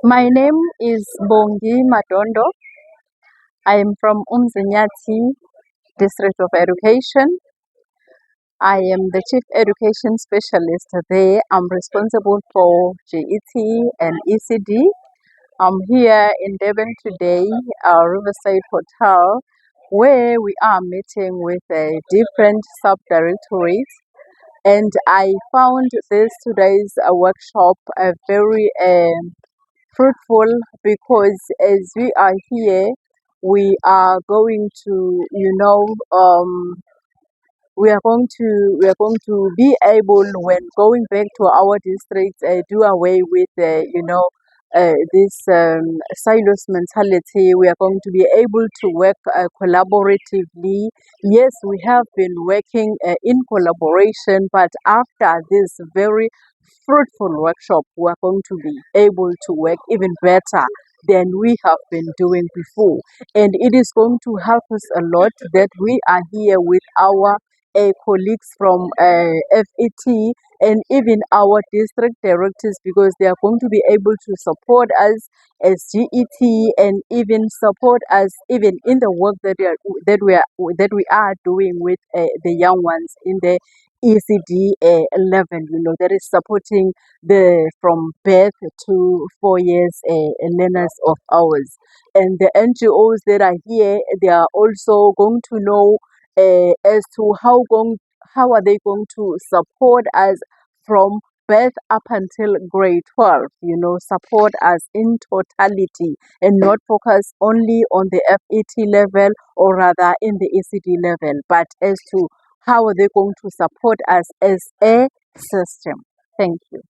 My name is Bongi Madondo. I am from Umzinyati District of Education. I am the Chief Education Specialist there. I'm responsible for GET and ECD. I'm here in Devon today, Riverside Hotel, where we are meeting with different sub-directorates. And I found this today's workshop very fruitful because as we are here, we are going to, we are going to be able, when going back to our districts, do away with, this silos mentality. We are going to be able to work collaboratively. Yes, we have been working in collaboration, but after this very fruitful workshop, we are going to be able to work even better than we have been doing before. And it is going to help us a lot that we are here with our colleagues from FET and even our district directors, because they are going to be able to support us as GET and even support us even in the work that we are doing with the young ones in the ECD 11, that is supporting the from birth to 4 years learners of ours. And the NGOs that are here, they are also going to know as to how are they going to support us from birth up until grade 12, support us in totality and not focus only on the FET level or rather in the ECD level, but as to how are they going to support us as a system. Thank you.